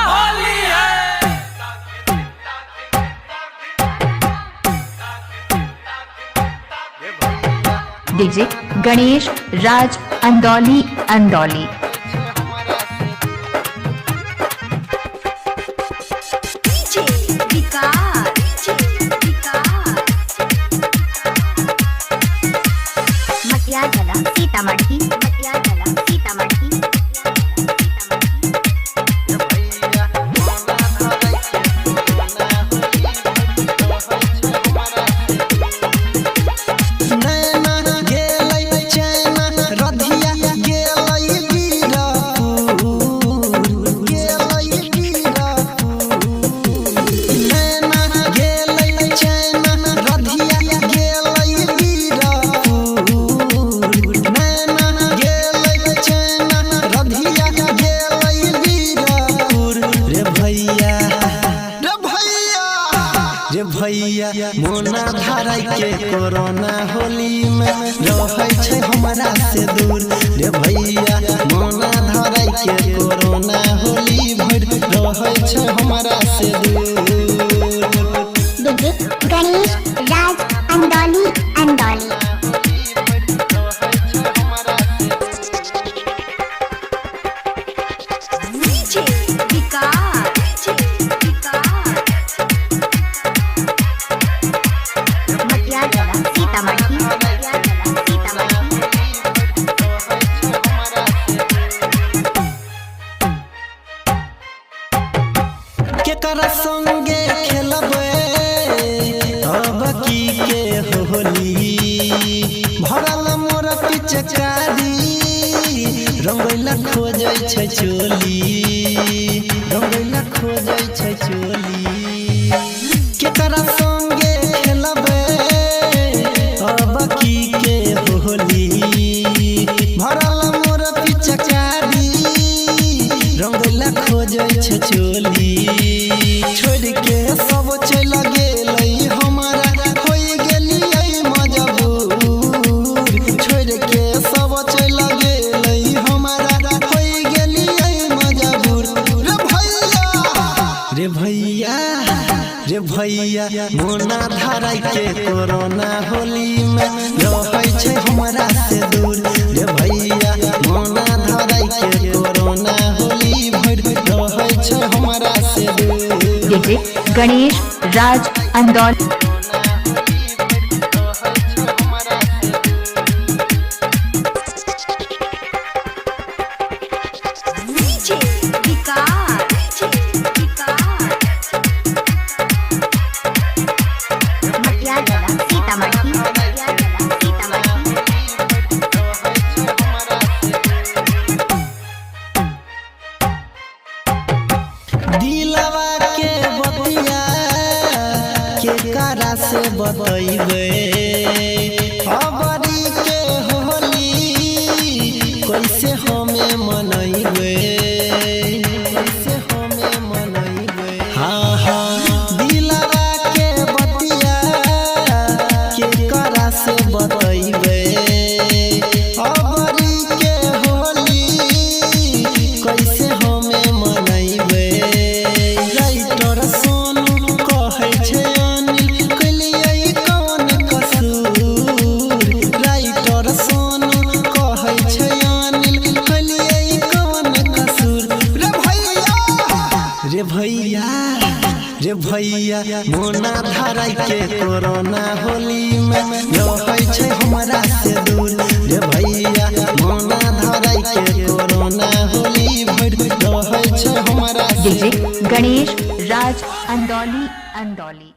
होली है। डीजे गणेश राज अंदौली अंदौली। सीतामढ़ी भैया मोना धाराई के कोरोना होली में रहै छै हमरा से दूर रे भैया मोना धाराई के कोरोना होली भर रहै छै हमरा से दूर। डीजे गणेश राज अंदौली अंदौली। केकरा संगे खेलबे अब की के होली भरल मोर पिचकारी रंगैला खोजै छै चोली रंगैला खोजै छै चोली। केकरा संगे खेलबे अब की के होली भरल मोर पिचकारी रंगैला खोजै छै चोली। छोड़ के सब चल गेलै हमारा होई गेलियै मजबूर छोड़ के सब चल गेलै हमारा होई गेलियै मजबूर। रे भैया रे भैया मोना धाराई के कोरोना होली में रहै छै हमरा से दूर रे भैया मोना धाराई के कोरोना होली भर रहै छै हमरा से दूर। डीजे गणेश राज अंदौली। दिलवा के बतिया केकरा से बतैबे अबरी के होली कैसे हमें मनैबे कैसे हमें मनैबे। हाँ हाँ दिलवा के बतिया केकरा से बतैबे अबरी के होली कैसे हमें मनैबे। राइटर सोनू कहै छै अनिल कलियै कौन कसूर राइटर सोनू कहै छै अनिल कलियै कौन कसूर। रे भैया रे भैया मोना धाराई के कोरोना होली में रहै छै हमरा से दूर रे भैया मोना धाराई के कोरोना होली भर रहै छै हमरा से। डीजे गणेश राज अंदौली अंदौली।